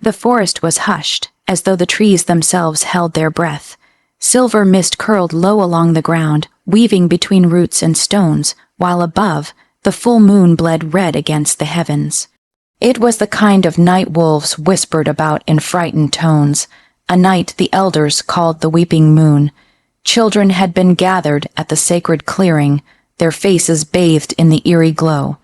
The forest was hushed, as though the trees themselves held their breath. Silver mist curled low along the ground, weaving between roots and stones, while above, the full moon bled red against the heavens. It was the kind of night wolves whispered about in frightened tones, a night the elders called the weeping moon. Children had been gathered at the sacred clearing, their faces bathed in the eerie glow.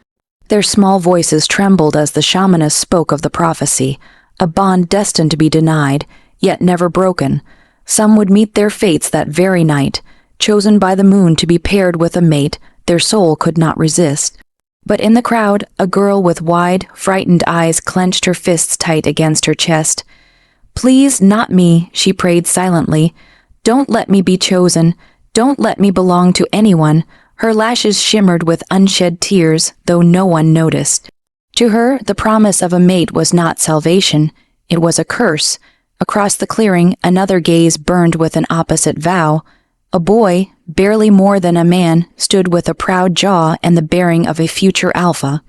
Their small voices trembled as the shamaness spoke of the prophecy, a bond destined to be denied, yet never broken. Some would meet their fates that very night, chosen by the moon to be paired with a mate their soul could not resist. But in the crowd, a girl with wide, frightened eyes clenched her fists tight against her chest. "Please, not me," she prayed silently. "Don't let me be chosen. Don't let me belong to anyone." Her lashes shimmered with unshed tears, though no one noticed. To her, the promise of a mate was not salvation. It was a curse. Across the clearing, another gaze burned with an opposite vow. A boy, barely more than a man, stood with a proud jaw and the bearing of a future alpha.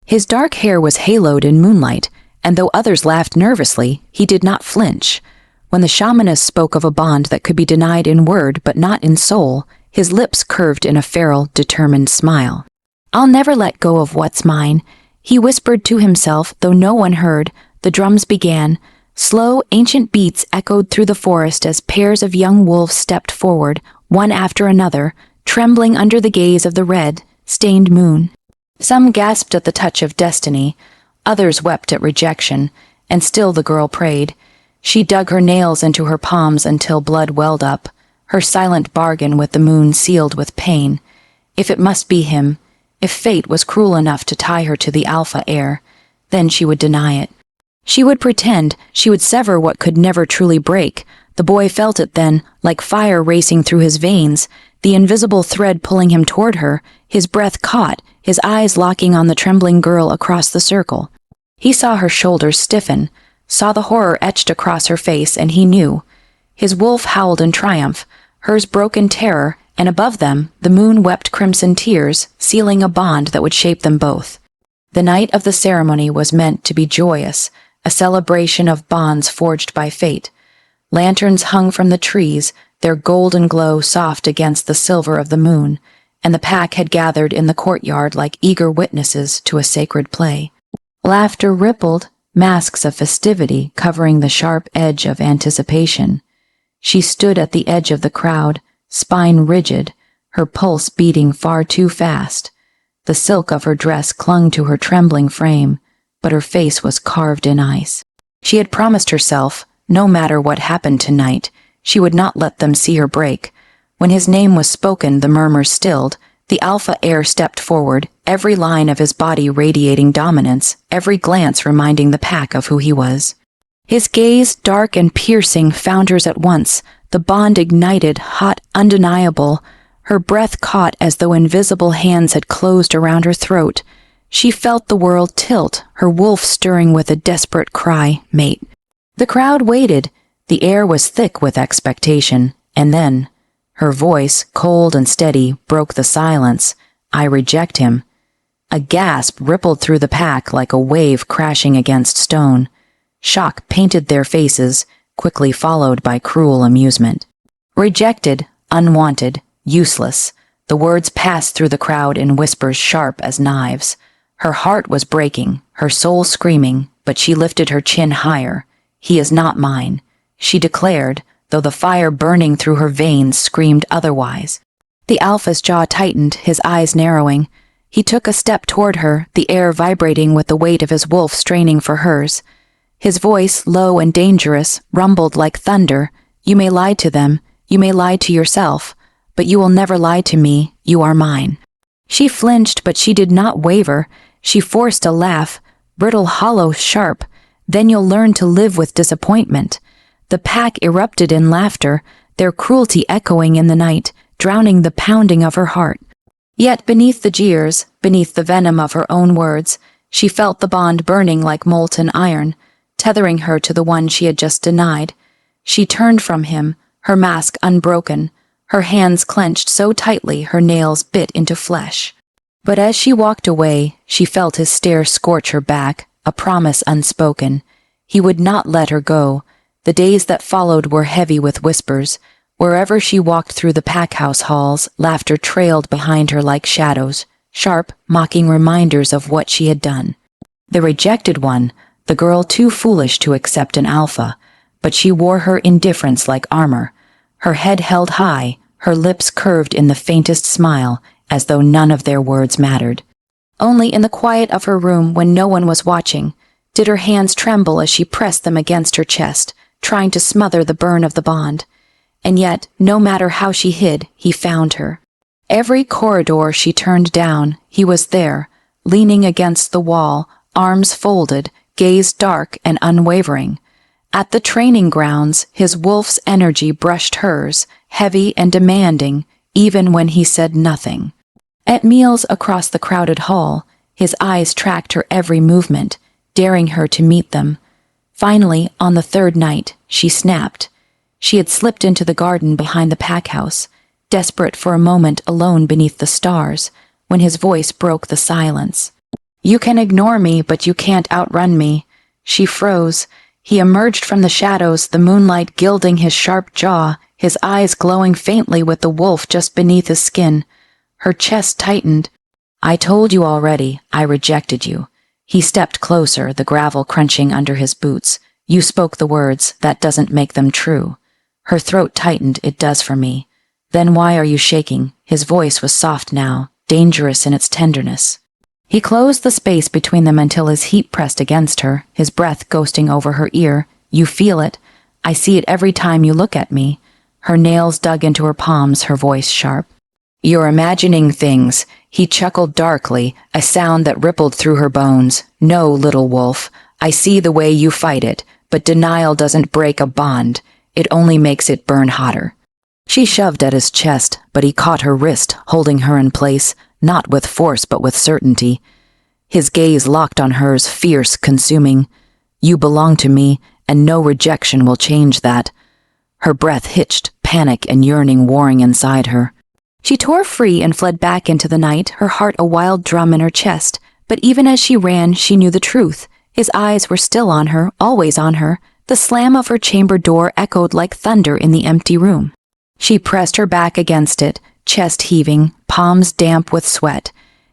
His dark hair was haloed in moonlight, and though others laughed nervously, he did not flinch. When the shamaness spoke of a bond that could be denied in word but not in soul, his lips curved in a feral, determined smile. "I'll never let go of what's mine," he whispered to himself, though no one heard. The drums began. Slow, ancient beats echoed through the forest as pairs of young wolves stepped forward, one after another, trembling under the gaze of the red, stained moon. Some gasped at the touch of destiny, others wept at rejection, and still the girl prayed. She dug her nails into her palms until blood welled up, her silent bargain with the moon sealed with pain. If it must be him, if fate was cruel enough to tie her to the alpha heir, then she would deny it. She would pretend, she would sever what could never truly break. The boy felt it then, like fire racing through his veins, the invisible thread pulling him toward her, his breath caught, his eyes locking on the trembling girl across the circle. He saw her shoulders stiffen, saw the horror etched across her face, and he knew. His wolf howled in triumph, hers broke in terror, and above them, the moon wept crimson tears, sealing a bond that would shape them both. The night of the ceremony was meant to be joyous, a celebration of bonds forged by fate. Lanterns hung from the trees, their golden glow soft against the silver of the moon, and the pack had gathered in the courtyard like eager witnesses to a sacred play. Laughter rippled, masks of festivity covering the sharp edge of anticipation. She stood at the edge of the crowd, spine rigid, her pulse beating far too fast. The silk of her dress clung to her trembling frame, but her face was carved in ice. She had promised herself, no matter what happened tonight, she would not let them see her break. When his name was spoken, the murmurs stilled. The alpha heir stepped forward, every line of his body radiating dominance, every glance reminding the pack of who he was. His gaze, dark and piercing, found hers at once, the bond ignited, hot, undeniable. Her breath caught as though invisible hands had closed around her throat. She felt the world tilt, her wolf stirring with a desperate cry, "Mate." The crowd waited. The air was thick with expectation, and then, her voice, cold and steady, broke the silence. "I reject him." A gasp rippled through the pack like a wave crashing against stone. Shock painted their faces, quickly followed by cruel amusement. Rejected, unwanted, useless. The words passed through the crowd in whispers sharp as knives. Her heart was breaking, her soul screaming, but she lifted her chin higher. "He is not mine," she declared, though the fire burning through her veins screamed otherwise. The alpha's jaw tightened, his eyes narrowing. He took a step toward her, the air vibrating with the weight of his wolf straining for hers. His voice, low and dangerous, rumbled like thunder. "You may lie to them, you may lie to yourself, but you will never lie to me, you are mine." She flinched, but she did not waver. She forced a laugh, brittle, hollow, sharp. "Then you'll learn to live with disappointment." The pack erupted in laughter, their cruelty echoing in the night, drowning the pounding of her heart. Yet beneath the jeers, beneath the venom of her own words, she felt the bond burning like molten iron, tethering her to the one she had just denied. She turned from him, her mask unbroken, her hands clenched so tightly her nails bit into flesh. But as she walked away, she felt his stare scorch her back, a promise unspoken. He would not let her go. The days that followed were heavy with whispers. Wherever she walked through the packhouse halls, laughter trailed behind her like shadows, sharp, mocking reminders of what she had done. The rejected one, the girl too foolish to accept an alpha, but she wore her indifference like armor, her head held high, her lips curved in the faintest smile, as though none of their words mattered. Only in the quiet of her room, when no one was watching, did her hands tremble as she pressed them against her chest, trying to smother the burn of the bond. And yet, no matter how she hid, he found her. Every corridor she turned down, he was there, leaning against the wall, arms folded, gaze dark and unwavering. At the training grounds, his wolf's energy brushed hers, heavy and demanding, even when he said nothing. At meals across the crowded hall, his eyes tracked her every movement, daring her to meet them. Finally, on the third night, she snapped. She had slipped into the garden behind the packhouse, desperate for a moment alone beneath the stars, when his voice broke the silence. "You can ignore me, but you can't outrun me." She froze. He emerged from the shadows, the moonlight gilding his sharp jaw, his eyes glowing faintly with the wolf just beneath his skin. Her chest tightened. "I told you already, I rejected you." He stepped closer, the gravel crunching under his boots. "You spoke the words, that doesn't make them true." Her throat tightened. "It does for me." "Then why are you shaking?" His voice was soft now, dangerous in its tenderness. He closed the space between them until his heat pressed against her, his breath ghosting over her ear. "You feel it. I see it every time you look at me." Her nails dug into her palms, her voice sharp. "You're imagining things." He chuckled darkly, a sound that rippled through her bones. "No, little wolf, I see the way you fight it, but denial doesn't break a bond. It only makes it burn hotter." She shoved at his chest, but he caught her wrist, holding her in place, not with force but with certainty. His gaze locked on hers, fierce, consuming. "You belong to me, and no rejection will change that." Her breath hitched, panic and yearning warring inside her. She tore free and fled back into the night, her heart a wild drum in her chest. But even as she ran, she knew the truth. His eyes were still on her, always on her. The slam of her chamber door echoed like thunder in the empty room. She pressed her back against it, chest heaving, palms damp with sweat.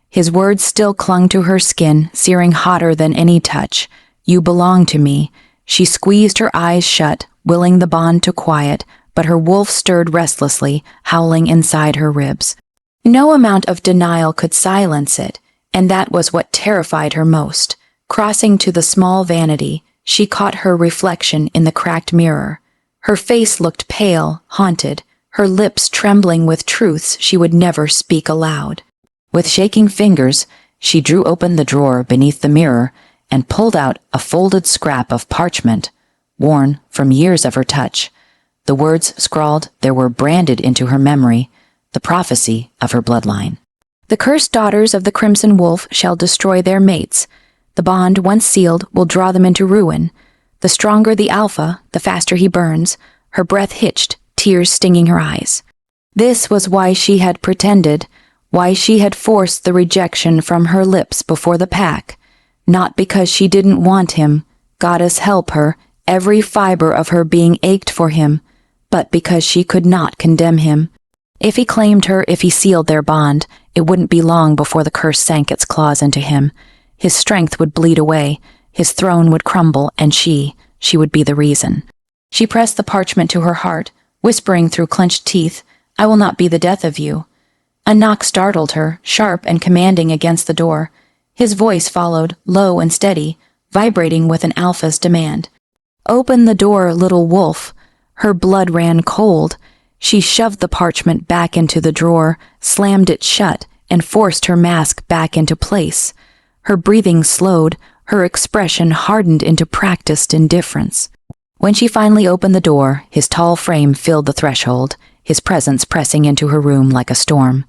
His words still clung to her skin, searing hotter than any touch. "You belong to me." She squeezed her eyes shut, willing the bond to quiet, but her wolf stirred restlessly, howling inside her ribs. No amount of denial could silence it, and that was what terrified her most. Crossing to the small vanity, she caught her reflection in the cracked mirror. Her face looked pale, haunted, her lips trembling with truths she would never speak aloud. With shaking fingers, she drew open the drawer beneath the mirror and pulled out a folded scrap of parchment, worn from years of her touch. The words scrawled there were branded into her memory, the prophecy of her bloodline. "The cursed daughters of the Crimson Wolf shall destroy their mates. The bond, once sealed, will draw them into ruin. The stronger the alpha, the faster he burns." Her breath hitched, tears stinging her eyes. This was why she had pretended, why she had forced the rejection from her lips before the pack. Not because she didn't want him, goddess help her, every fiber of her being ached for him, but because she could not condemn him. If he claimed her, if he sealed their bond, it wouldn't be long before the curse sank its claws into him. His strength would bleed away, his throne would crumble, and she would be the reason. She pressed the parchment to her heart, whispering through clenched teeth, "I will not be the death of you." A knock startled her, sharp and commanding against the door. His voice followed, low and steady, vibrating with an alpha's demand. "Open the door, little wolf." Her blood ran cold. She shoved the parchment back into the drawer, slammed it shut, and forced her mask back into place. Her breathing slowed, her expression hardened into practiced indifference. When she finally opened the door, his tall frame filled the threshold, his presence pressing into her room like a storm.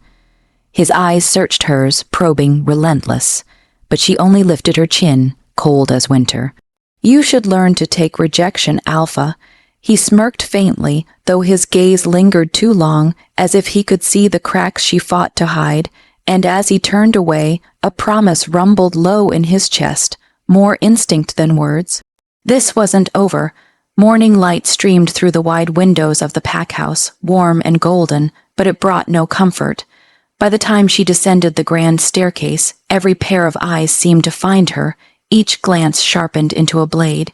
His eyes searched hers, probing, relentless, but she only lifted her chin, cold as winter. "You should learn to take rejection, Alpha." He smirked faintly, though his gaze lingered too long, as if he could see the cracks she fought to hide, and as he turned away, a promise rumbled low in his chest, more instinct than words. This wasn't over. Morning light streamed through the wide windows of the pack house, warm and golden, but it brought no comfort. By the time she descended the grand staircase, every pair of eyes seemed to find her, each glance sharpened into a blade.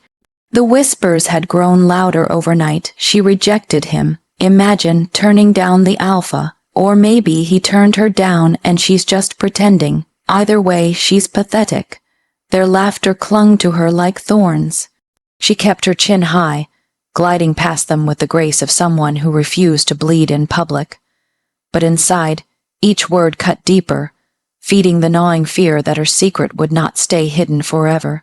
The whispers had grown louder overnight. She rejected him. Imagine turning down the alpha. Or maybe he turned her down and she's just pretending. Either way, she's pathetic. Their laughter clung to her like thorns. She kept her chin high, gliding past them with the grace of someone who refused to bleed in public. But inside, each word cut deeper, feeding the gnawing fear that her secret would not stay hidden forever.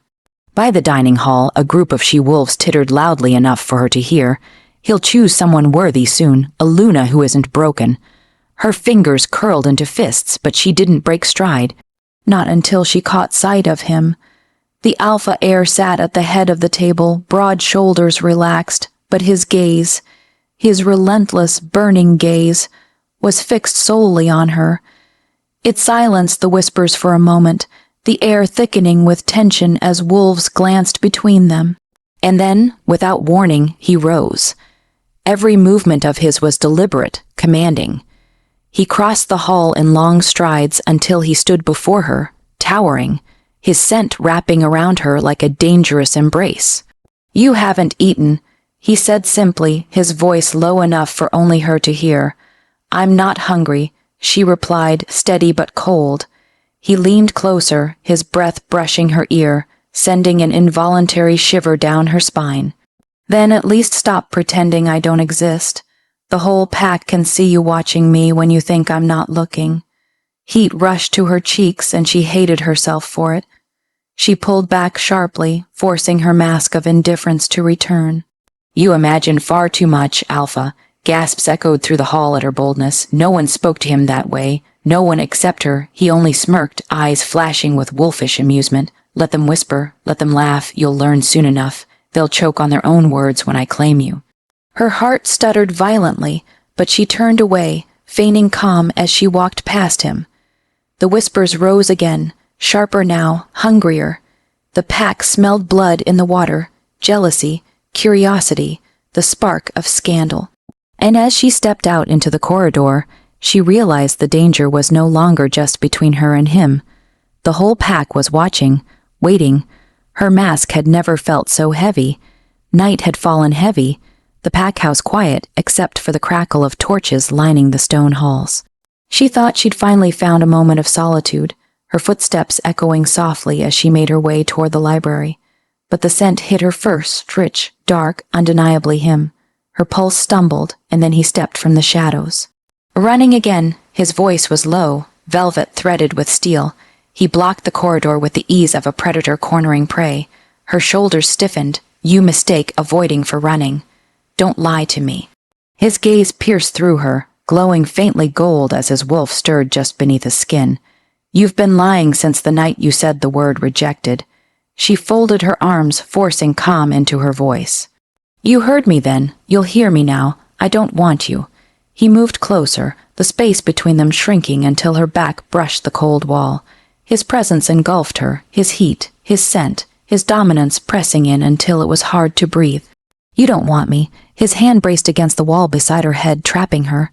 By the dining hall, a group of she-wolves tittered loudly enough for her to hear. He'll choose someone worthy soon, a Luna who isn't broken. Her fingers curled into fists, but she didn't break stride. Not until she caught sight of him. The alpha heir sat at the head of the table, broad shoulders relaxed, but his gaze, his relentless, burning gaze, was fixed solely on her. It silenced the whispers for a moment, the air thickening with tension as wolves glanced between them. And then, without warning, he rose. Every movement of his was deliberate, commanding. He crossed the hall in long strides until he stood before her, towering, his scent wrapping around her like a dangerous embrace. "You haven't eaten," he said simply, his voice low enough for only her to hear. "I'm not hungry," she replied, steady but cold. He leaned closer, his breath brushing her ear, sending an involuntary shiver down her spine. "Then at least stop pretending I don't exist. The whole pack can see you watching me when you think I'm not looking." Heat rushed to her cheeks and she hated herself for it. She pulled back sharply, forcing her mask of indifference to return. "You imagine far too much, Alpha." Gasps echoed through the hall at her boldness. No one spoke to him that way. No one except her. He only smirked, eyes flashing with wolfish amusement. "Let them whisper. Let them laugh. You'll learn soon enough. They'll choke on their own words when I claim you." Her heart stuttered violently, but she turned away, feigning calm as she walked past him. The whispers rose again, sharper now, hungrier. The pack smelled blood in the water, jealousy, curiosity, the spark of scandal. And as she stepped out into the corridor, she realized the danger was no longer just between her and him. The whole pack was watching, waiting. Her mask had never felt so heavy. Night had fallen heavy, the pack house quiet except for the crackle of torches lining the stone halls. She thought she'd finally found a moment of solitude, her footsteps echoing softly as she made her way toward the library. But the scent hit her first, rich, dark, undeniably him. Her pulse stumbled, and then he stepped from the shadows. Running again, his voice was low, velvet threaded with steel. He blocked the corridor with the ease of a predator cornering prey. Her shoulders stiffened. "You mistake avoiding for running. Don't lie to me." His gaze pierced through her, glowing faintly gold as his wolf stirred just beneath his skin. "You've been lying since the night you said the word rejected." She folded her arms, forcing calm into her voice. "You heard me then. You'll hear me now. I don't want you." He moved closer, the space between them shrinking until her back brushed the cold wall. His presence engulfed her, his heat, his scent, his dominance pressing in until it was hard to breathe. "You don't want me." His hand braced against the wall beside her head, trapping her.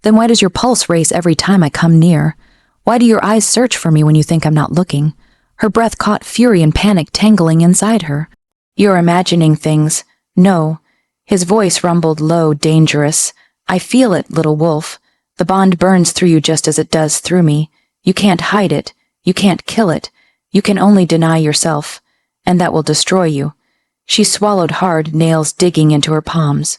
"Then why does your pulse race every time I come near? Why do your eyes search for me when you think I'm not looking?" Her breath caught fury and panic tangling inside her. "You're imagining things." "No." His voice rumbled low, dangerous. "I feel it, little wolf. The bond burns through you just as it does through me. You can't hide it. You can't kill it. You can only deny yourself. And that will destroy you." She swallowed hard, nails digging into her palms.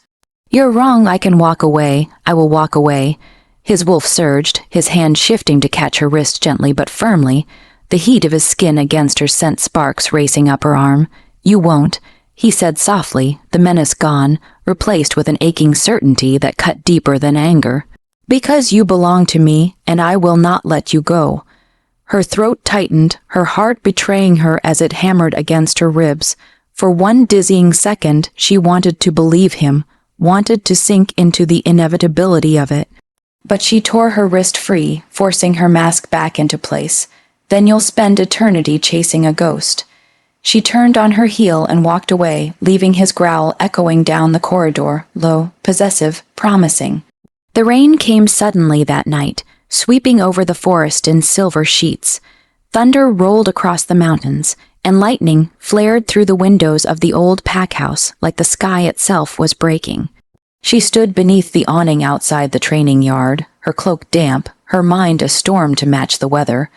"You're wrong. I can walk away. I will walk away." His wolf surged, his hand shifting to catch her wrist gently but firmly, the heat of his skin against her sent sparks racing up her arm. "You won't," he said softly, the menace gone, replaced with an aching certainty that cut deeper than anger. "Because you belong to me, and I will not let you go." Her throat tightened, her heart betraying her as it hammered against her ribs. For one dizzying second, she wanted to believe him, wanted to sink into the inevitability of it. But she tore her wrist free, forcing her mask back into place. "Then you'll spend eternity chasing a ghost." She turned on her heel and walked away, leaving his growl echoing down the corridor, low, possessive, promising. The rain came suddenly that night, sweeping over the forest in silver sheets. Thunder rolled across the mountains, and lightning flared through the windows of the old pack house like the sky itself was breaking. She stood beneath the awning outside the training yard, her cloak damp, her mind a storm to match the weather.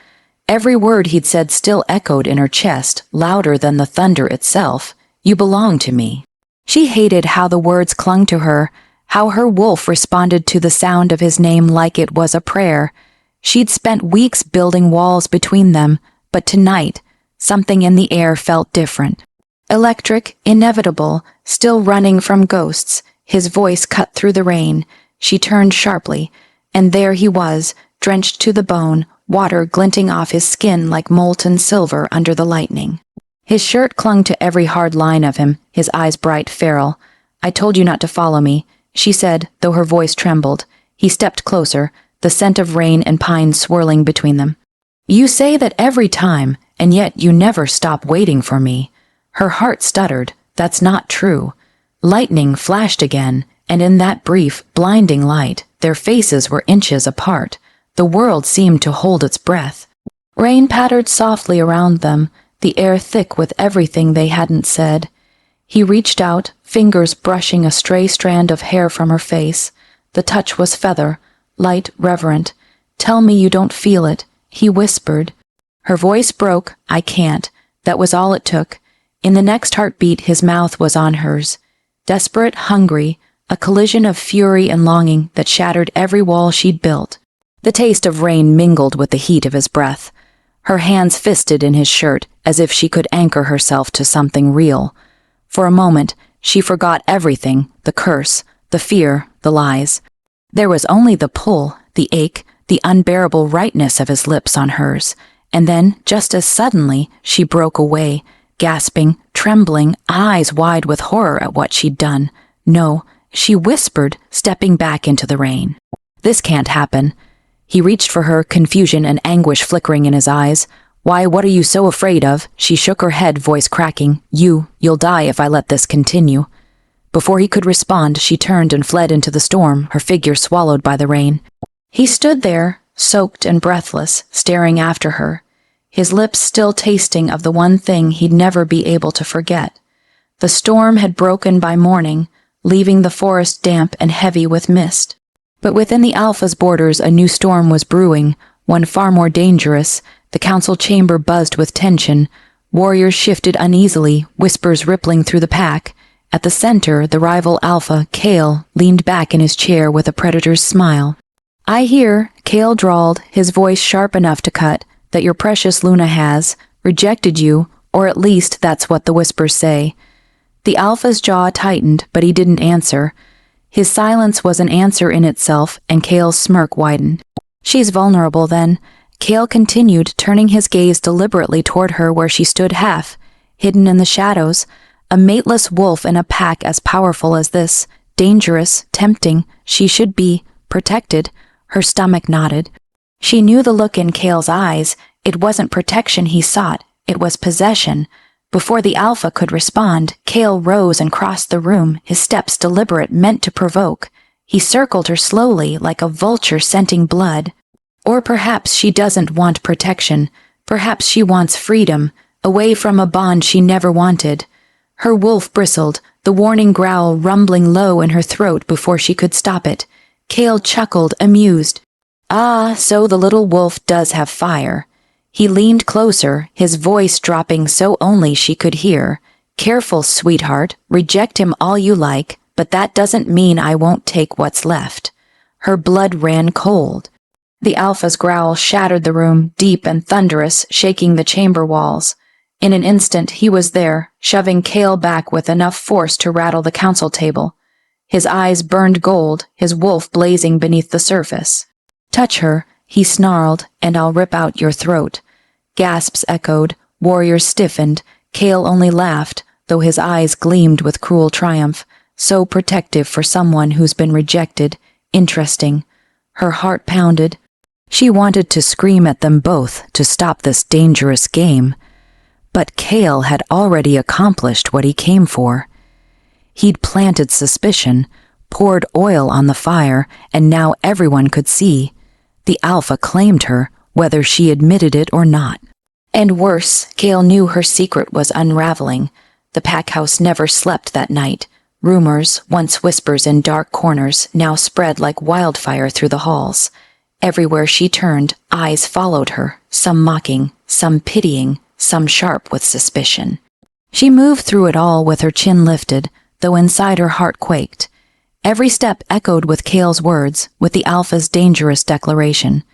Every word he'd said still echoed in her chest, louder than the thunder itself. You belong to me. She hated how the words clung to her, how her wolf responded to the sound of his name like it was a prayer. She'd spent weeks building walls between them, but tonight, something in the air felt different. Electric, inevitable, still running from ghosts. His voice cut through the rain. She turned sharply, and there he was, drenched to the bone, water glinting off his skin like molten silver under the lightning. His shirt clung to every hard line of him, his eyes bright, feral. "I told you not to follow me," she said, though her voice trembled. He stepped closer, the scent of rain and pine swirling between them. "You say that every time, and yet you never stop waiting for me." Her heart stuttered. That's not true. Lightning flashed again, and in that brief, blinding light, their faces were inches apart. The world seemed to hold its breath. Rain pattered softly around them, the air thick with everything they hadn't said. He reached out, fingers brushing a stray strand of hair from her face. The touch was feather, light, reverent. "Tell me you don't feel it," he whispered. Her voice broke. "I can't." That was all it took. In the next heartbeat, his mouth was on hers. Desperate, hungry, a collision of fury and longing that shattered every wall she'd built. The taste of rain mingled with the heat of his breath. Her hands fisted in his shirt, as if she could anchor herself to something real. For a moment, she forgot everything, the curse, the fear, the lies. There was only the pull, the ache, the unbearable rightness of his lips on hers. And then, just as suddenly, she broke away, gasping, trembling, eyes wide with horror at what she'd done. "No," she whispered, stepping back into the rain. "This can't happen." He reached for her, confusion and anguish flickering in his eyes. "Why, what are you so afraid of?" She shook her head, voice cracking. You'll die if I let this continue." Before he could respond, she turned and fled into the storm, her figure swallowed by the rain. He stood there, soaked and breathless, staring after her, his lips still tasting of the one thing he'd never be able to forget. The storm had broken by morning, leaving the forest damp and heavy with mist. But within the Alpha's borders a new storm was brewing, one far more dangerous. The council chamber buzzed with tension. Warriors shifted uneasily, whispers rippling through the pack. At the center, the rival Alpha, Kale, leaned back in his chair with a predator's smile. "I hear," Kale drawled, his voice sharp enough to cut, "that your precious Luna has rejected you, or at least that's what the whispers say." The Alpha's jaw tightened, but he didn't answer. His silence was an answer in itself, and Kale's smirk widened. "She's vulnerable, then," Kale continued, turning his gaze deliberately toward her where she stood half, hidden in the shadows, a mateless wolf in a pack as powerful as this, dangerous, tempting. She should be protected. Her stomach nodded. She knew the look in Kale's eyes. It wasn't protection he sought, it was possession. Before the Alpha could respond, Kale rose and crossed the room, his steps deliberate, meant to provoke. He circled her slowly, like a vulture scenting blood. Or perhaps she doesn't want protection. Perhaps she wants freedom, away from a bond she never wanted. Her wolf bristled, the warning growl rumbling low in her throat before she could stop it. Kale chuckled, amused. "Ah, so the little wolf does have fire." He leaned closer, his voice dropping so only she could hear. "Careful, sweetheart, reject him all you like, but that doesn't mean I won't take what's left." Her blood ran cold. The Alpha's growl shattered the room, deep and thunderous, shaking the chamber walls. In an instant he was there, shoving Kale back with enough force to rattle the council table. His eyes burned gold, his wolf blazing beneath the surface. "Touch her," he snarled, "and I'll rip out your throat." Gasps echoed, warriors stiffened. Kale only laughed, though his eyes gleamed with cruel triumph. So protective for someone who's been rejected. Interesting. Her heart pounded. She wanted to scream at them both to stop this dangerous game. But Kale had already accomplished what he came for. He'd planted suspicion, poured oil on the fire, and now everyone could see. The Alpha claimed her, whether she admitted it or not. And worse, Kale knew her secret was unraveling. The pack house never slept that night. Rumors, once whispers in dark corners, now spread like wildfire through the halls. Everywhere she turned, eyes followed her, some mocking, some pitying, some sharp with suspicion. She moved through it all with her chin lifted, though inside her heart quaked. Every step echoed with Kale's words, with the Alpha's dangerous declaration.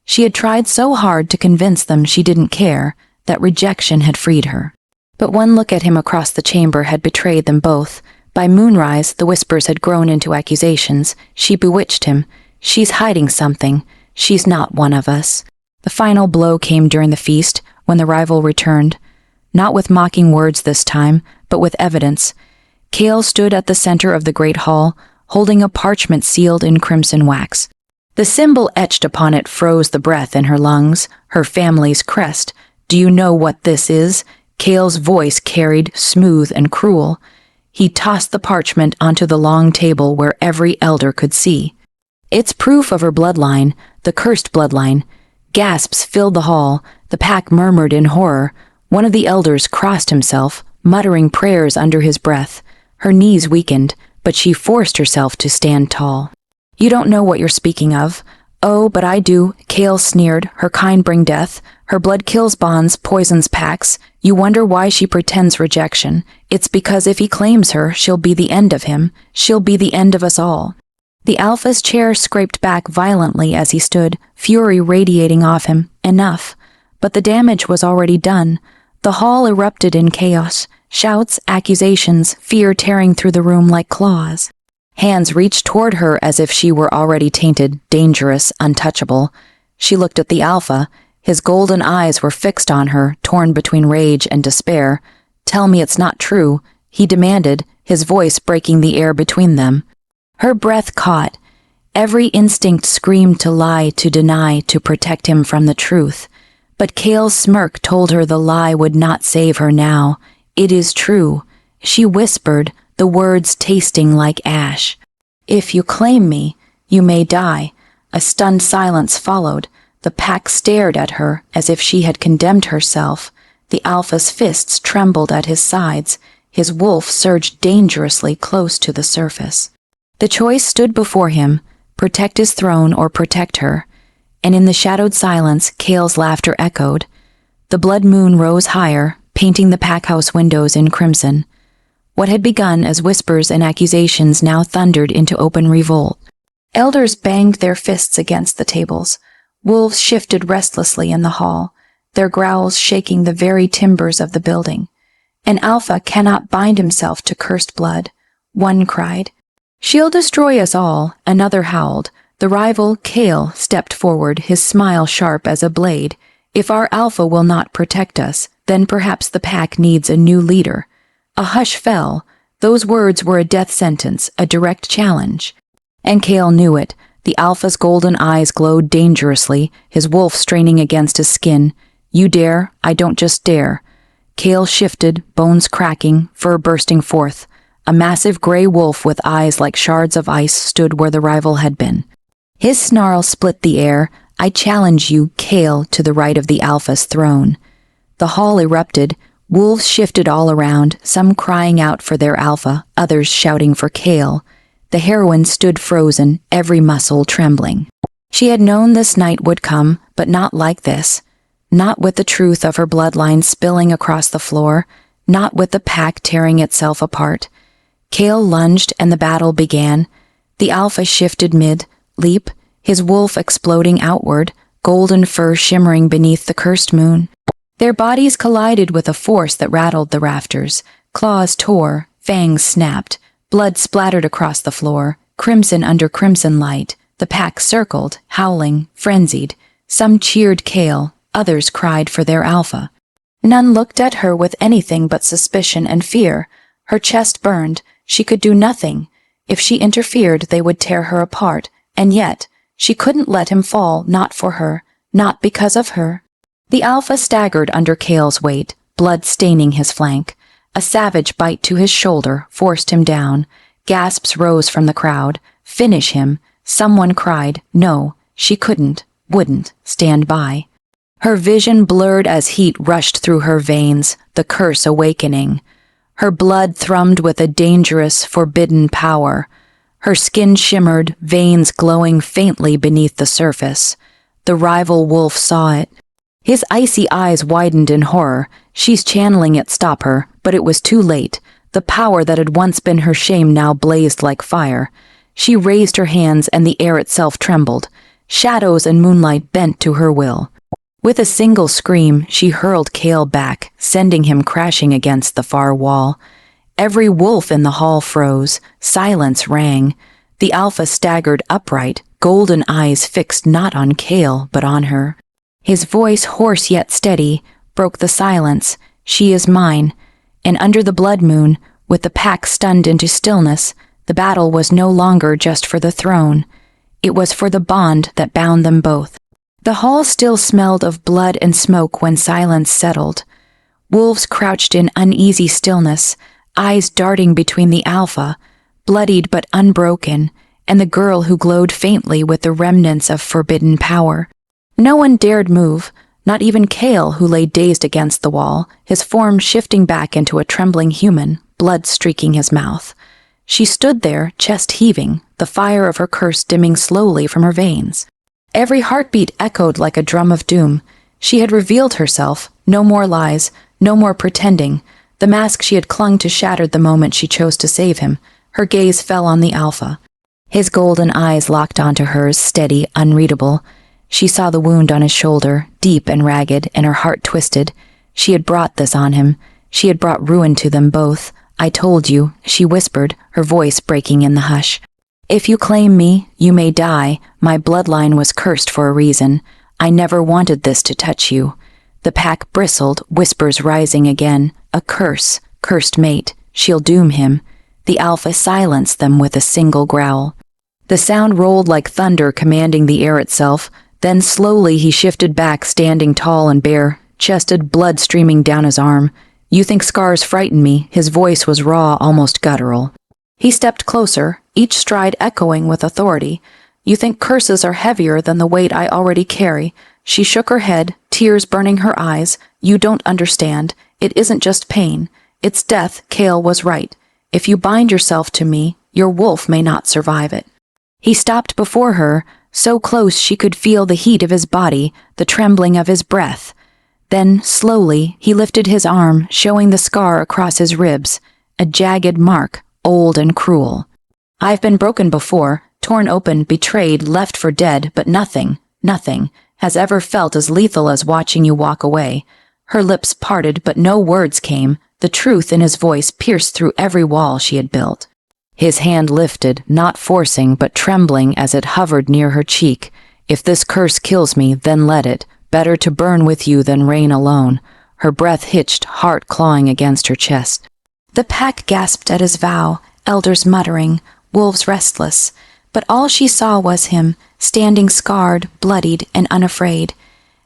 She had tried so hard to convince them she didn't care, that rejection had freed her. But one look at him across the chamber had betrayed them both. By moonrise, the whispers had grown into accusations. She bewitched him. She's hiding something. She's not one of us. The final blow came during the feast, when the rival returned. Not with mocking words this time, but with evidence. Kale stood at the center of the great hall, holding a parchment sealed in crimson wax. The symbol etched upon it froze the breath in her lungs, her family's crest. Do you know what this is? Kale's voice carried, smooth and cruel. He tossed the parchment onto the long table where every elder could see. It's proof of her bloodline, the cursed bloodline. Gasps filled the hall. The pack murmured in horror. One of the elders crossed himself, muttering prayers under his breath. Her knees weakened, but she forced herself to stand tall. You don't know what you're speaking of. Oh, but I do, Kale sneered. Her kind bring death. Her blood kills bonds, poisons packs. You wonder why she pretends rejection. It's because if he claims her, she'll be the end of him. She'll be the end of us all. The Alpha's chair scraped back violently as he stood, fury radiating off him. Enough. But the damage was already done. The hall erupted in chaos. Shouts, accusations, fear tearing through the room like claws. Hands reached toward her as if she were already tainted, dangerous, untouchable. She looked at the Alpha. His golden eyes were fixed on her, torn between rage and despair. Tell me it's not true, he demanded, his voice breaking the air between them. Her breath caught. Every instinct screamed to lie, to deny, to protect him from the truth. But Kale's smirk told her the lie would not save her now. It is true. She whispered, the words tasting like ash. If you claim me, you may die. A stunned silence followed. The pack stared at her as if she had condemned herself. The Alpha's fists trembled at his sides. His wolf surged dangerously close to the surface. The choice stood before him, protect his throne or protect her. And in the shadowed silence, Kale's laughter echoed. The blood moon rose higher, painting the pack house windows in crimson. What had begun as whispers and accusations now thundered into open revolt. Elders banged their fists against the tables. Wolves shifted restlessly in the hall, their growls shaking the very timbers of the building. An Alpha cannot bind himself to cursed blood. One cried, "She'll destroy us all." Another howled. The rival, Kale, stepped forward, his smile sharp as a blade. If our Alpha will not protect us, then perhaps the pack needs a new leader. A hush fell. Those words were a death sentence, a direct challenge. And Kale knew it. The Alpha's golden eyes glowed dangerously, his wolf straining against his skin. You dare, I don't just dare. Kale shifted, bones cracking, fur bursting forth. A massive gray wolf with eyes like shards of ice stood where the rival had been. His snarl split the air. I challenge you, Kale, to the right of the Alpha's throne. The hall erupted. Wolves shifted all around, some crying out for their Alpha, others shouting for Kale. The heroine stood frozen, every muscle trembling. She had known this night would come, but not like this. Not with the truth of her bloodline spilling across the floor, not with the pack tearing itself apart. Kale lunged and the battle began. The Alpha shifted mid-leap, his wolf exploding outward, golden fur shimmering beneath the cursed moon. Their bodies collided with a force that rattled the rafters. Claws tore, fangs snapped, blood splattered across the floor, crimson under crimson light. The pack circled, howling, frenzied. Some cheered Kale, others cried for their Alpha. None looked at her with anything but suspicion and fear. Her chest burned. She could do nothing. If she interfered, they would tear her apart. And yet, she couldn't let him fall, not for her, not because of her. The Alpha staggered under Kale's weight, blood staining his flank. A savage bite to his shoulder forced him down. Gasps rose from the crowd. Finish him. Someone cried, no, she wouldn't stand by. Her vision blurred as heat rushed through her veins, the curse awakening. Her blood thrummed with a dangerous, forbidden power. Her skin shimmered, veins glowing faintly beneath the surface. The rival wolf saw it. His icy eyes widened in horror. She's channeling it, stop her, but it was too late. The power that had once been her shame now blazed like fire. She raised her hands and the air itself trembled. Shadows and moonlight bent to her will. With a single scream, she hurled Cale back, sending him crashing against the far wall. Every wolf in the hall froze. Silence rang. The alpha staggered upright, golden eyes fixed not on Cale, but on her. His voice, hoarse yet steady, broke the silence. She is mine. And under the blood moon, with the pack stunned into stillness, the battle was no longer just for the throne. It was for the bond that bound them both. The hall still smelled of blood and smoke when silence settled. Wolves crouched in uneasy stillness, eyes darting between the alpha, bloodied but unbroken, and the girl who glowed faintly with the remnants of forbidden power. No one dared move, not even Cale, who lay dazed against the wall, his form shifting back into a trembling human, blood streaking his mouth. She stood there, chest heaving, the fire of her curse dimming slowly from her veins. Every heartbeat echoed like a drum of doom. She had revealed herself, no more lies, no more pretending. The mask she had clung to shattered the moment she chose to save him. Her gaze fell on the alpha. His golden eyes locked onto hers, steady, unreadable. She saw the wound on his shoulder, deep and ragged, and her heart twisted. She had brought this on him. She had brought ruin to them both. I told you, she whispered, her voice breaking in the hush. If you claim me, you may die. My bloodline was cursed for a reason. I never wanted this to touch you. The pack bristled, whispers rising again. A curse, cursed mate. She'll doom him. The alpha silenced them with a single growl. The sound rolled like thunder, commanding the air itself. Then slowly he shifted back, standing tall and bare, chested, blood streaming down his arm. You think scars frighten me? His voice was raw, almost guttural. He stepped closer, each stride echoing with authority. You think curses are heavier than the weight I already carry. She shook her head, tears burning her eyes. You don't understand. It isn't just pain. It's death. Cale was right. If you bind yourself to me, your wolf may not survive it. He stopped before her, so close she could feel the heat of his body, the trembling of his breath. Then, slowly, he lifted his arm, showing the scar across his ribs, a jagged mark, old and cruel. I've been broken before, torn open, betrayed, left for dead, but nothing has ever felt as lethal as watching you walk away. Her lips parted, but no words came. The truth in his voice pierced through every wall she had built. His hand lifted, not forcing, but trembling as it hovered near her cheek. If this curse kills me, then let it. Better to burn with you than reign alone. Her breath hitched, heart clawing against her chest. The pack gasped at his vow, elders muttering, wolves restless. But all she saw was him, standing scarred, bloodied, and unafraid.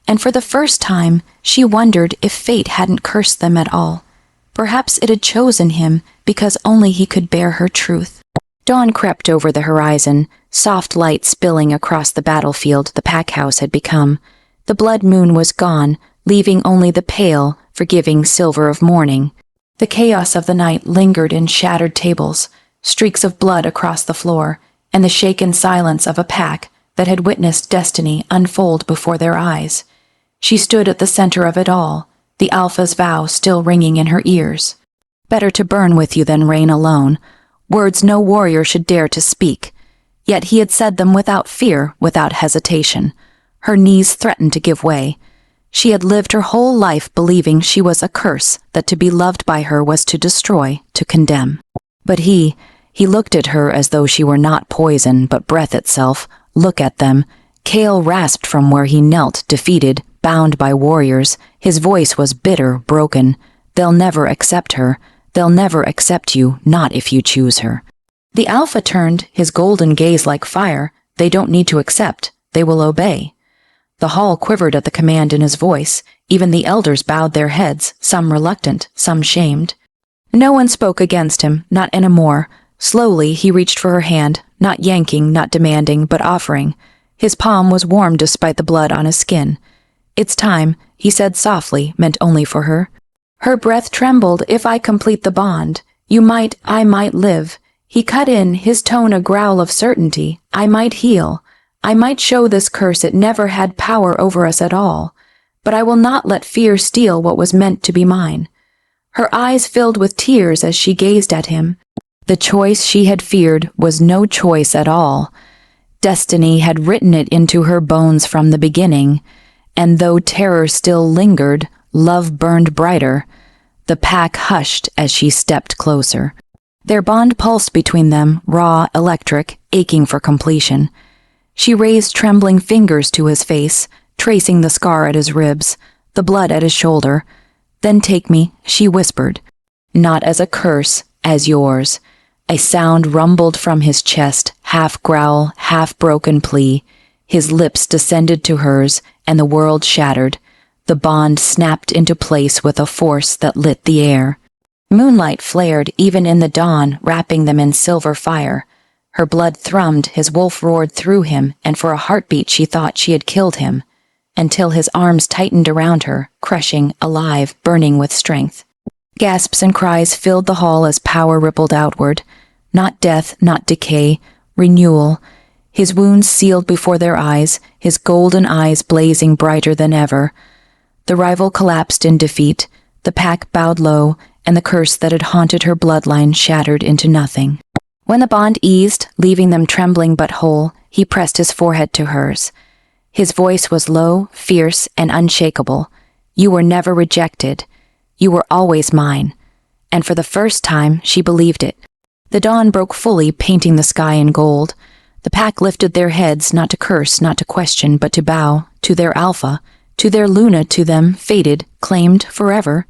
And for the first time, she wondered if fate hadn't cursed them at all. Perhaps it had chosen him because only he could bear her truth. Dawn crept over the horizon, soft light spilling across the battlefield the pack house had become. The blood moon was gone, leaving only the pale, forgiving silver of morning. The chaos of the night lingered in shattered tables, streaks of blood across the floor, and the shaken silence of a pack that had witnessed destiny unfold before their eyes. She stood at the center of it all, the alpha's vow still ringing in her ears. Better to burn with you than reign alone, words no warrior should dare to speak. Yet he had said them without fear, without hesitation. Her knees threatened to give way. She had lived her whole life believing she was a curse, that to be loved by her was to destroy, to condemn. But he looked at her as though she were not poison, but breath itself. Look at them. Cale rasped from where he knelt, defeated, bound by warriors. His voice was bitter, broken. They'll never accept her. They'll never accept you, not if you choose her. The alpha turned, his golden gaze like fire. They don't need to accept. They will obey. The hall quivered at the command in his voice. Even the elders bowed their heads, some reluctant, some shamed. No one spoke against him, not anymore. Slowly he reached for her hand, not yanking, not demanding, but offering. His palm was warm despite the blood on his skin. "It's time," he said softly, meant only for her. Her breath trembled. "If I complete the bond, I might live." He cut in, his tone a growl of certainty. "I might heal. I might show this curse it never had power over us at all. But I will not let fear steal what was meant to be mine." Her eyes filled with tears as she gazed at him. The choice she had feared was no choice at all. Destiny had written it into her bones from the beginning, and though terror still lingered, love burned brighter. The pack hushed as she stepped closer. Their bond pulsed between them, raw, electric, aching for completion. She raised trembling fingers to his face, tracing the scar at his ribs, the blood at his shoulder. "Then take me," she whispered. "Not as a curse, as yours." A sound rumbled from his chest, half growl, half broken plea. His lips descended to hers, and the world shattered. The bond snapped into place with a force that lit the air. Moonlight flared even in the dawn, wrapping them in silver fire. Her blood thrummed, his wolf roared through him, and for a heartbeat she thought she had killed him, until his arms tightened around her, crushing, alive, burning with strength. Gasps and cries filled the hall as power rippled outward. Not death, not decay, renewal. His wounds sealed before their eyes, his golden eyes blazing brighter than ever. The rival collapsed in defeat, the pack bowed low, and the curse that had haunted her bloodline shattered into nothing. When the bond eased, leaving them trembling but whole, he pressed his forehead to hers. His voice was low, fierce, and unshakable. "You were never rejected. You were always mine." And for the first time, she believed it. The dawn broke fully, painting the sky in gold. The pack lifted their heads, not to curse, not to question, but to bow, to their alpha, to their Luna, to them, fated, claimed forever.